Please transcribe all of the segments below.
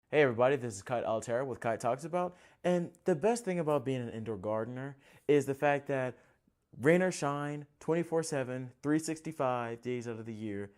Hey everybody, this is Kite Altera with Kite Talks About. And the best thing about being an indoor gardener is the fact that rain or shine, 24/7, 365 days out of the year,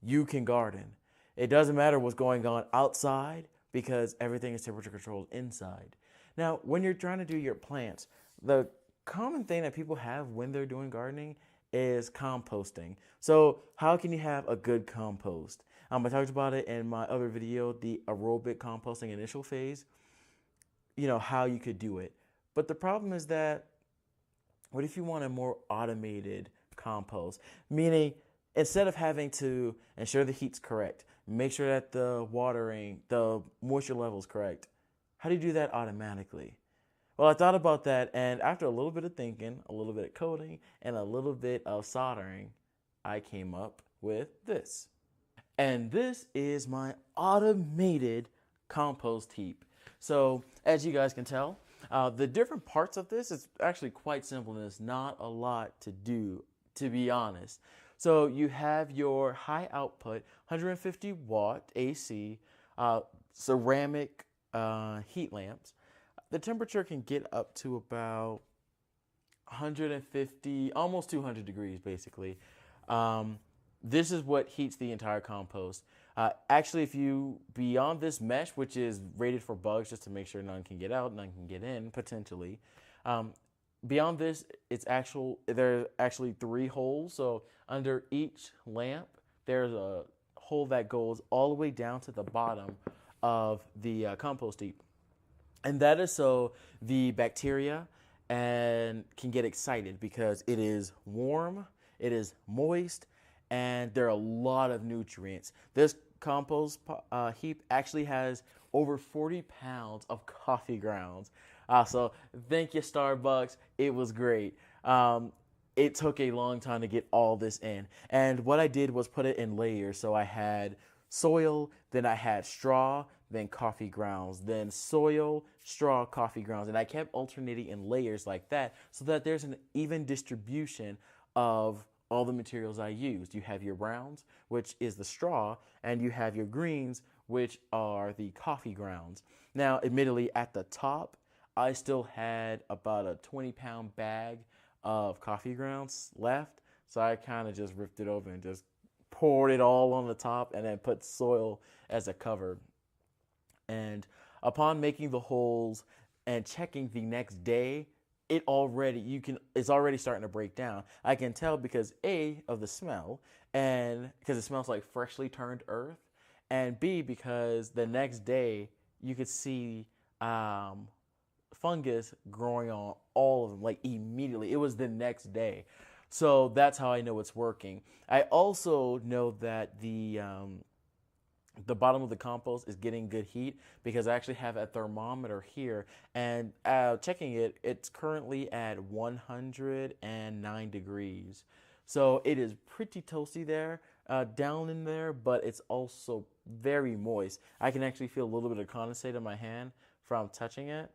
you can garden. It doesn't matter what's going on outside because everything is temperature controlled inside. Now, when you're trying to do your plants, the common thing that people have when they're doing gardening is composting. So, how can you have a good compost? I talked about it in my other video, the aerobic composting initial phase, how you could do it. But the problem is that what if you want a more automated compost? Meaning, instead of having to ensure the heat's correct, make sure that the moisture level is correct, how do you do that automatically? Well, I thought about that, and after a little bit of thinking, a little bit of coding, and a little bit of soldering, I came up with this. And this is my automated compost heap. So, as you guys can tell, the different parts of this is actually quite simple and it's not a lot to do, to be honest. So, you have your high output 150 watt AC ceramic heat lamps. The temperature can get up to about 150, almost 200 degrees basically. This is what heats the entire compost. Actually, if you beyond this mesh, which is rated for bugs just to make sure none can get out, none can get in potentially. Beyond this, there are actually three holes. So under each lamp, there's a hole that goes all the way down to the bottom of the compost heap, and that is so the bacteria and can get excited because it is warm, it is moist, and there are a lot of nutrients. This compost heap actually has over 40 pounds of coffee grounds. So thank you, Starbucks. It was great. It took a long time to get all this in. And what I did was put it in layers. So I had soil, then I had straw, then coffee grounds, then soil, straw, coffee grounds. And I kept alternating in layers like that so that there's an even distribution of all the materials I used. You have your browns, which is the straw, and you have your greens, which are the coffee grounds. Now, admittedly, at the top, I still had about a 20-pound bag of coffee grounds left, so I kind of just ripped it over and just poured it all on the top and then put soil as a cover. And upon making the holes and checking the next day, it's already starting to break down. I can tell because A, of the smell, and because it smells like freshly turned earth, and B, because the next day you could see fungus growing on all of them like immediately. It was the next day. So that's how I know it's working. I also know that the bottom of the compost is getting good heat because I actually have a thermometer here, and checking it, it's currently at 109 degrees. So it is pretty toasty there, down in there, but it's also very moist. I can actually feel a little bit of condensate in my hand from touching it.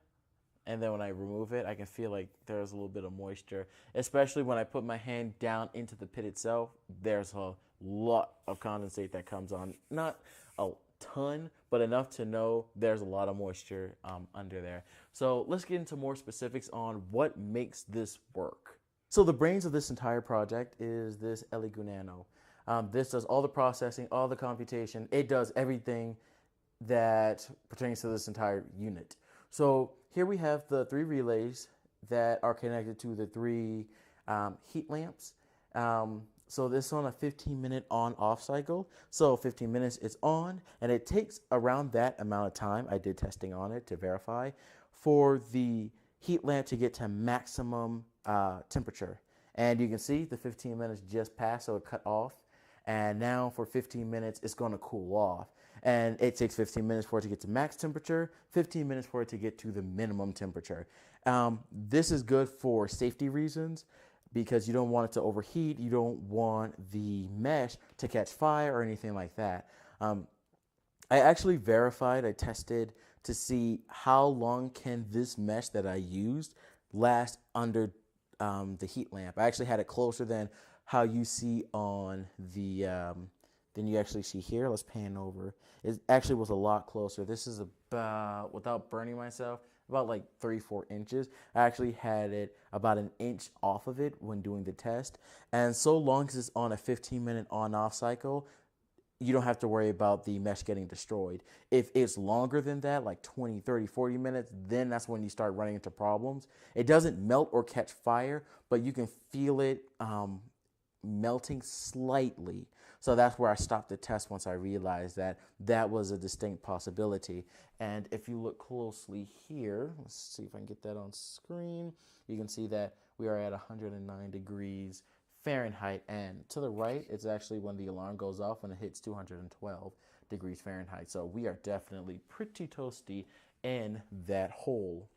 And then when I remove it, I can feel like there's a little bit of moisture, especially when I put my hand down into the pit itself. There's a lot of condensate that comes on. Not a ton, but enough to know there's a lot of moisture under there. So let's get into more specifics on what makes this work. So the brains of this entire project is this Elegoo Nano. This does all the processing, all the computation. It does everything that pertains to this entire unit. So here we have the three relays that are connected to the three heat lamps. So this is on a 15-minute on-off cycle. So 15 minutes it's on, and it takes around that amount of time, I did testing on it to verify, for the heat lamp to get to maximum temperature. And you can see the 15 minutes just passed, so it cut off. And now for 15 minutes, it's going to cool off. And it takes 15 minutes for it to get to max temperature, 15 minutes for it to get to the minimum temperature. This is good for safety reasons because you don't want it to overheat. You don't want the mesh to catch fire or anything like that. I actually verified, I tested to see how long can this mesh that I used last under the heat lamp. I actually had it closer than how you see on the than you actually see here. Let's pan over. It actually was a lot closer. This is about, without burning myself, about like 3-4 inches. I actually had it about an inch off of it when doing the test. And so long as it's on a 15-minute on-off cycle, you don't have to worry about the mesh getting destroyed. If it's longer than that, like 20, 30, 40 minutes, then that's when you start running into problems. It doesn't melt or catch fire, but you can feel it melting slightly. So that's where I stopped the test once I realized that that was a distinct possibility. And if you look closely here, let's see if I can get that on screen, you can see that we are at 109 degrees Fahrenheit, and to the right, it's actually when the alarm goes off when it hits 212 degrees Fahrenheit. So we are definitely pretty toasty in that hole.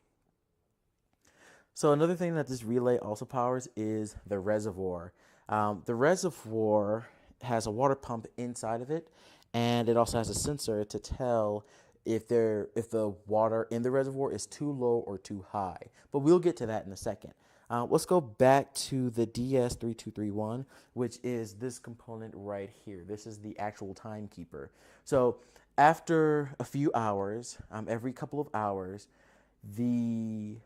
So another thing that this relay also powers is the reservoir. The reservoir has a water pump inside of it, and it also has a sensor to tell if the water in the reservoir is too low or too high. But we'll get to that in a second. Let's go back to the DS3231, which is this component right here. This is the actual timekeeper. So after a few hours, every couple of hours, the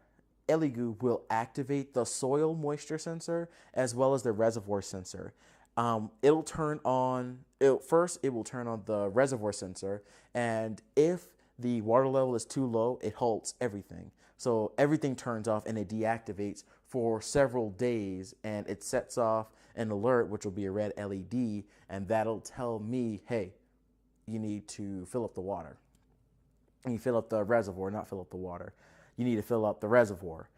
Elegoo will activate the soil moisture sensor as well as the reservoir sensor. It'll turn on, first it will turn on the reservoir sensor, and if the water level is too low, it halts everything. So everything turns off and it deactivates for several days, and it sets off an alert, which will be a red LED, and that'll tell me, hey, you need to fill up the water. And you fill up the reservoir, not fill up the water. You need to fill up the reservoir.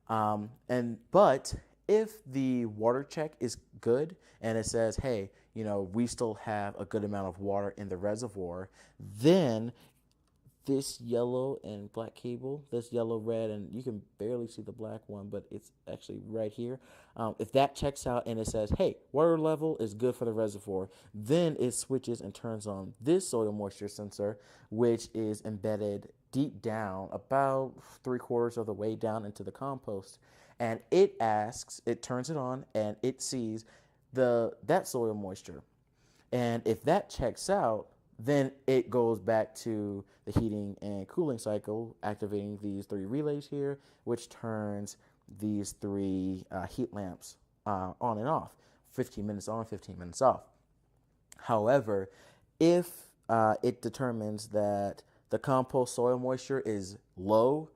But if the water check is good and it says, hey, we still have a good amount of water in the reservoir, then this yellow and black cable, this yellow, red, and you can barely see the black one, but it's actually right here. If that checks out and it says, hey, water level is good for the reservoir, then it switches and turns on this soil moisture sensor, which is embedded deep down, about 3/4 of the way down into the compost. And it turns it on, and it sees that soil moisture. And if that checks out, then it goes back to the heating and cooling cycle, activating these 3 relays here, which turns these 3 heat lamps on and off, 15 minutes on, 15 minutes off. However, if it determines that the compost soil moisture is low,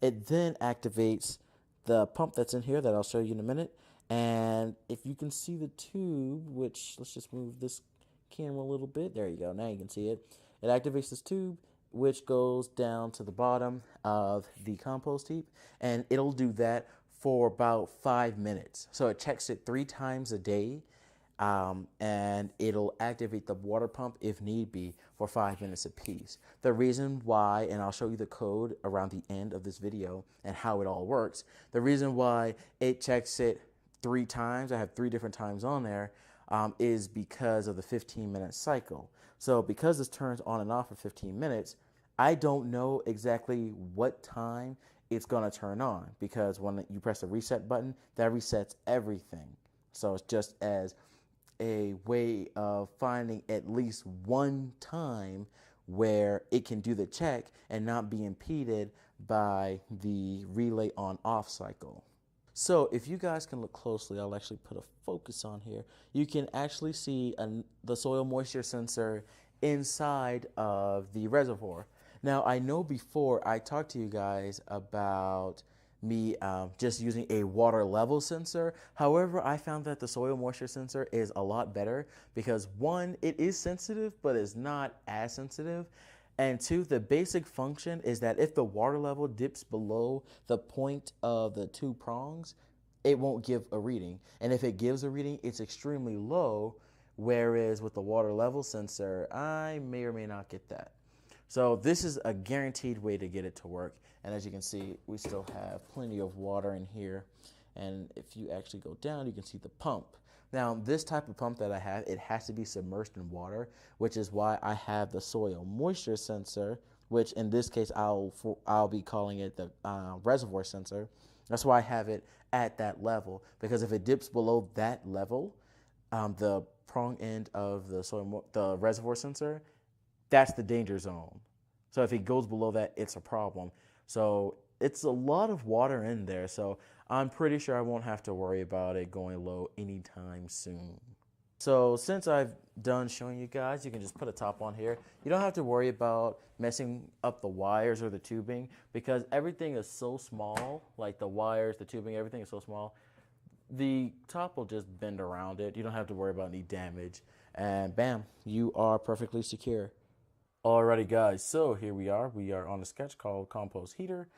it then activates the pump that's in here that I'll show you in a minute. And if you can see the tube, which, let's just move this camera a little bit. There you go. Now you can see it. It activates this tube, which goes down to the bottom of the compost heap, and it'll do that for about 5 minutes. So it checks it 3 times a day, and it'll activate the water pump if need be for 5 minutes apiece. The reason why, and I'll show you the code around the end of this video and how it all works, the reason why it checks it 3 times, I have 3 different times on there, is because of the 15-minute cycle. So because this turns on and off for 15 minutes, I don't know exactly what time it's going to turn on, because when you press the reset button, that resets everything. So it's just as a way of finding at least one time where it can do the check and not be impeded by the relay on-off cycle. So if you guys can look closely, I'll actually put a focus on here. You can actually see the soil moisture sensor inside of the reservoir. Now, I know before I talked to you guys about me just using a water level sensor. However, I found that the soil moisture sensor is a lot better because 1, it is sensitive, but it's not as sensitive. And 2, the basic function is that if the water level dips below the point of the 2 prongs, it won't give a reading. And if it gives a reading, it's extremely low, whereas with the water level sensor, I may or may not get that. So this is a guaranteed way to get it to work. And as you can see, we still have plenty of water in here. And if you actually go down, you can see the pump. Now, this type of pump that I have, it has to be submerged in water, which is why I have the soil moisture sensor, which in this case, I'll be calling it the reservoir sensor. That's why I have it at that level, because if it dips below that level, the prong end of the reservoir sensor, that's the danger zone. So if it goes below that, it's a problem. So it's a lot of water in there. So I'm pretty sure I won't have to worry about it going low anytime soon. So since I've done showing you guys, you can just put a top on here. You don't have to worry about messing up the wires or the tubing because everything is so small, like the wires, the tubing, everything is so small. The top will just bend around it. You don't have to worry about any damage. And bam, you are perfectly secure. Alrighty guys, so here we are. We are on a sketch called Compost Heater.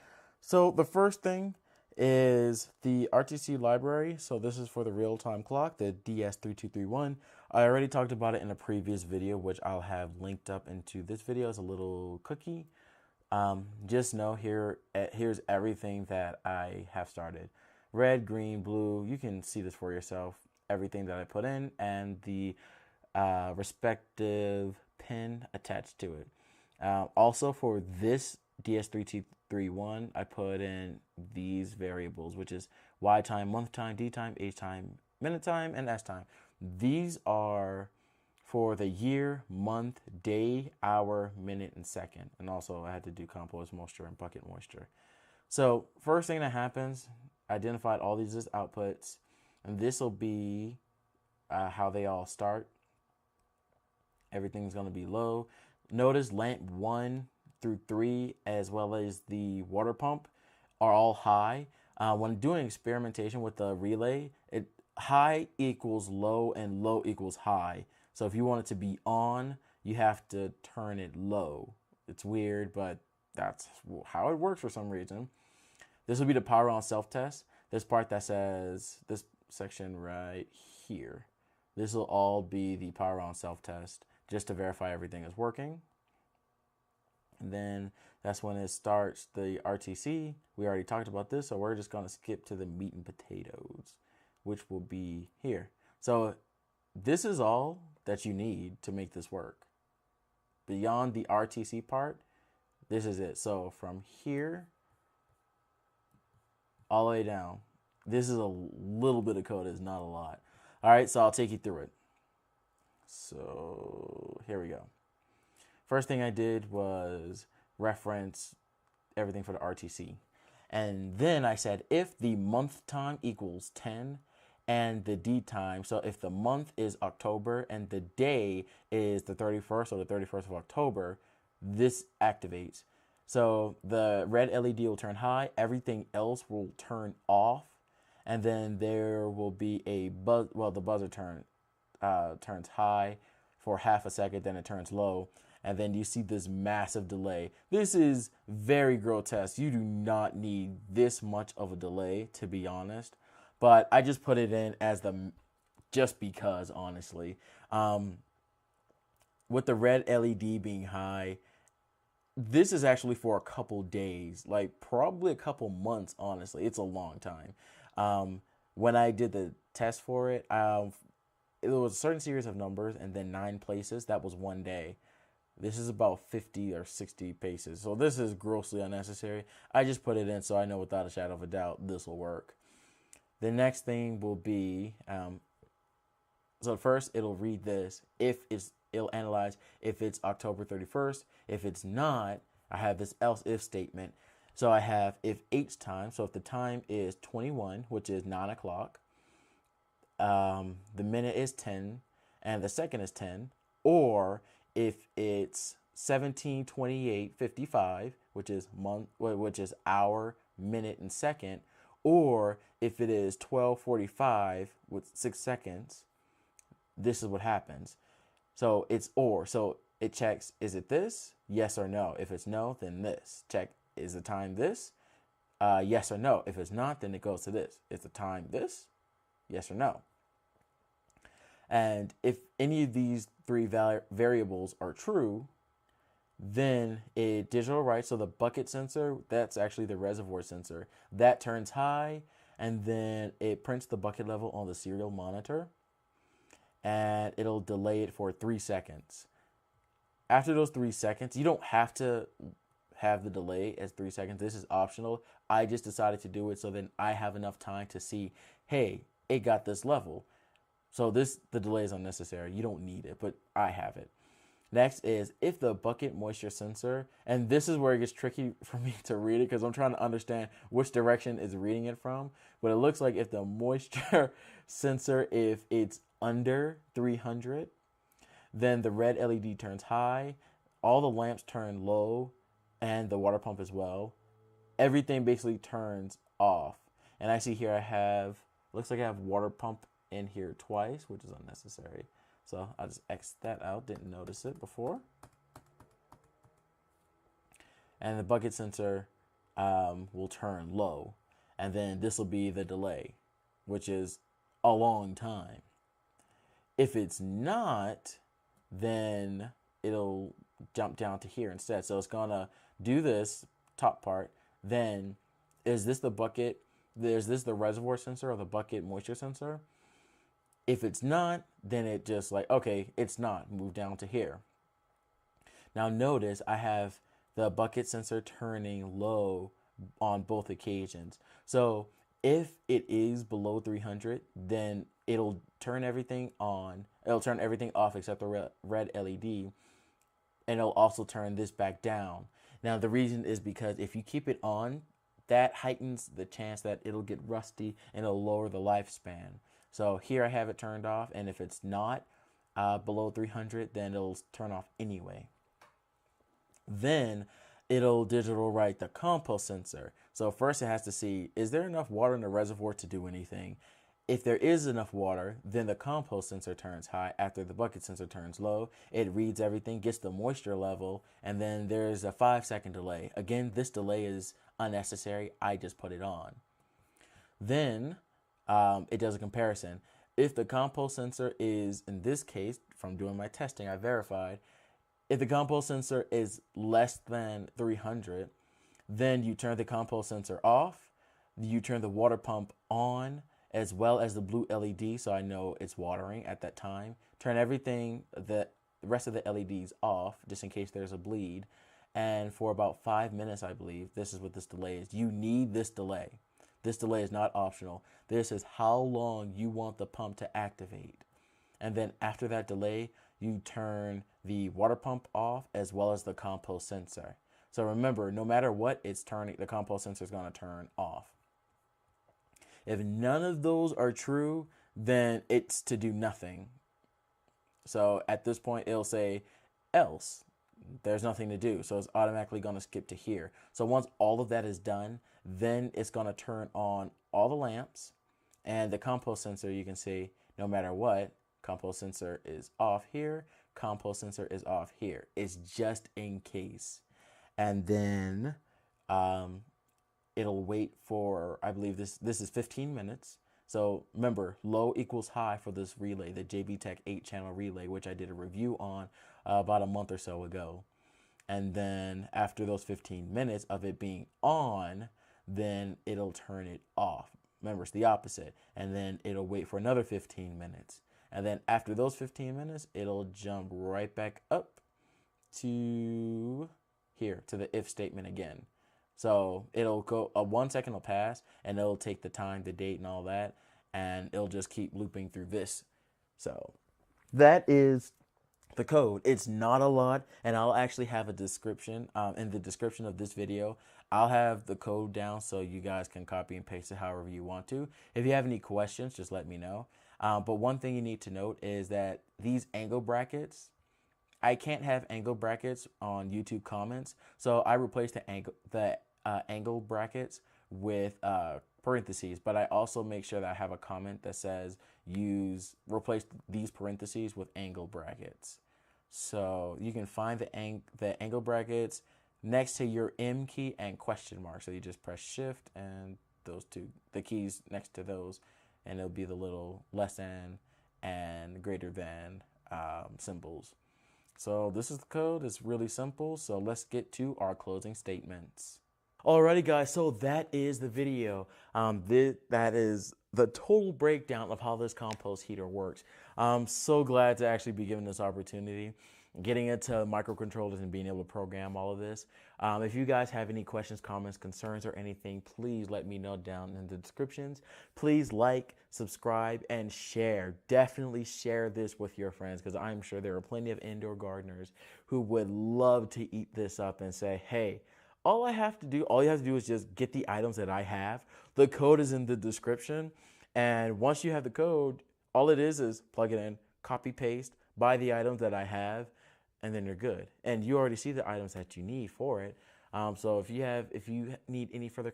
So the first thing is the RTC library. So this is for the real-time clock, the DS3231. I already talked about it in a previous video, which I'll have linked up into this video as a little cookie. Just know here's everything that I have started. Red, green, blue, you can see this for yourself. Everything that I put in and the respective pin attached to it. Also for this DS3231, I put in these variables, which is Y time, month time, D time, H time, minute time, and S time. These are for the year, month, day, hour, minute, and second. And also I had to do compost moisture and bucket moisture. So first thing that happens, identified all these as outputs, and this will be how they all start. Everything's going to be low. Notice lamp 1 through 3 as well as the water pump are all high. When doing experimentation with the relay, high equals low and low equals high. So if you want it to be on, you have to turn it low. It's weird, but that's how it works for some reason. This will be the power on self-test. This part that says, this section right here. This will all be the power on self-test just to verify everything is working. And then that's when it starts the RTC. We already talked about this, so we're just going to skip to the meat and potatoes, which will be here. So this is all that you need to make this work. Beyond the RTC part, this is it. So from here all the way down, this is a little bit of code. It's not a lot. All right, so I'll take you through it. So here we go. First thing I did was reference everything for the RTC. And then I said, if the month time equals 10 and the D time, so if the month is October and the day is the 31st or the 31st of October, this activates. So the red LED will turn high, everything else will turn off, and then there will be a buzz, well, the buzzer turns high for half a second, then it turns low, and then you see this massive delay. This is very grotesque. You do not need this much of a delay, to be honest, but I just put it in as just because, honestly. With the red LED being high, this is actually for a couple days, like probably a couple months, honestly. It's a long time. When I did the test for it, it was a certain series of numbers and then 9 places. That was 1 day. This is about 50 or 60 paces. So this is grossly unnecessary. I just put it in so I know without a shadow of a doubt this will work. The next thing will be, so first it'll read this. It'll analyze if it's October 31st. If it's not, I have this else if statement. So I have if H time. So if the time is 21, which is 9 o'clock, the minute is 10 and the second is 10, or if it's 17:28:55, which is hour, minute, and second, or if it is 12:45 with 6 seconds, this is what happens. So it's or. So it checks, is it this? Yes or no. If it's no, then this. Check, is the time this? Yes or no. If it's not, then it goes to this. Is the time this? Yes or no. And if any of these 3 variables are true, then a digital write, so the bucket sensor, that's actually the reservoir sensor, that turns high, and then it prints the bucket level on the serial monitor, and it'll delay it for 3 seconds. After those 3 seconds, you don't have to have the delay as 3 seconds. This is optional. I just decided to do it so then I have enough time to see, hey, it got this level. So the delay is unnecessary. You don't need it, but I have it. Next is if the bucket moisture sensor, and this is where it gets tricky for me to read it because I'm trying to understand which direction is reading it from. But it looks like if the moisture sensor, if it's under 300, then the red LED turns high, all the lamps turn low, and the water pump as well. Everything basically turns off. And I see here looks like I have water pump in here twice, which is unnecessary. So I'll just X that out, didn't notice it before. And the bucket sensor will turn low. And then this will be the delay, which is a long time. If it's not, then it'll jump down to here instead. So it's gonna do this top part. Then is this the bucket? Is this the reservoir sensor or the bucket moisture sensor? If it's not, then it just like, okay, it's not, move down to here. Now notice I have the bucket sensor turning low on both occasions. So if it is below 300, then it'll turn everything on. It'll turn everything off except the red LED. And it'll also turn this back down. Now the reason is because if you keep it on, that heightens the chance that it'll get rusty and it'll lower the lifespan. So here I have it turned off, and if it's not below 300, then it'll turn off anyway. Then it'll digital write the compost sensor. So first it has to see, is there enough water in the reservoir to do anything? If there is enough water, then the compost sensor turns high after the bucket sensor turns low. It reads everything, gets the moisture level, and then there's a 5-second delay. Again, this delay is unnecessary. I just put it on. Then it does a comparison. If the compost sensor is, in this case, from doing my testing, I verified, if the compost sensor is less than 300, then you turn the compost sensor off, you turn the water pump on, as well as the blue LED, so I know it's watering at that time. Turn everything, the rest of the LEDs off, just in case there's a bleed. And for about 5 minutes, I believe, this is what this delay is. You need this delay. This delay is not optional. This is how long you want the pump to activate. And then after that delay, you turn the water pump off as well as the compost sensor. So remember, no matter what, the compost sensor is going to turn off. If none of those are true, then it's to do nothing. So at this point, it'll say else. There's nothing to do. So it's automatically going to skip to here. So once all of that is done, then it's going to turn on all the lamps. And the compost sensor, you can see, no matter what, compost sensor is off here. Compost sensor is off here. It's just in case. And then it'll wait for, I believe this is 15 minutes. So remember, low equals high for this relay, the JB Tech 8-channel relay, which I did a review on about a month or so ago. And then after those 15 minutes of it being on, then it'll turn it off. Remember, it's the opposite. And then it'll wait for another 15 minutes. And then after those 15 minutes, it'll jump right back up to here, to the if statement again. So it'll go, 1 second will pass, and it'll take the time, the date, and all that, and it'll just keep looping through this. So that is the code. It's not a lot, and I'll actually have a description in the description of this video. I'll have the code down so you guys can copy and paste it however you want to. If you have any questions, just let me know. But one thing you need to note is that these angle brackets, I can't have angle brackets on YouTube comments, so I replaced the angle brackets with parentheses. But I also make sure that I have a comment that says replace these parentheses with angle brackets. So you can find the angle brackets next to your M key and question mark. So you just press Shift and the keys next to those, and it'll be the little less than and greater than symbols. So this is the code. It's really simple. So let's get to our closing statements. Alrighty guys, so that is the video. That is the total breakdown of how this compost heater works. I'm so glad to actually be given this opportunity. getting into microcontrollers and being able to program all of this. If you guys have any questions, comments, concerns, or anything, please let me know down in the descriptions. Please like, subscribe, and share. Definitely share this with your friends, because I'm sure there are plenty of indoor gardeners who would love to eat this up and say, hey, all you have to do is just get the items that I have. The code is in the description. And once you have the code, all it is plug it in, copy, paste, buy the items that I have, and then you're good. And you already see the items that you need for it. So if you need any further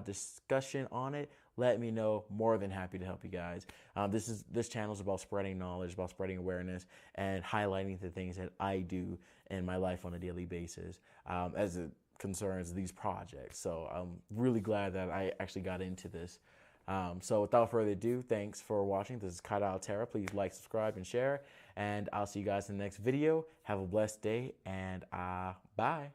discussion on it, let me know. More than happy to help you guys. This channel is about spreading knowledge, about spreading awareness, and highlighting the things that I do in my life on a daily basis as it concerns these projects. So I'm really glad that I actually got into this. So without further ado, thanks for watching. This is Kyle Terra. Please like, subscribe, and share. And I'll see you guys in the next video. Have a blessed day, and bye.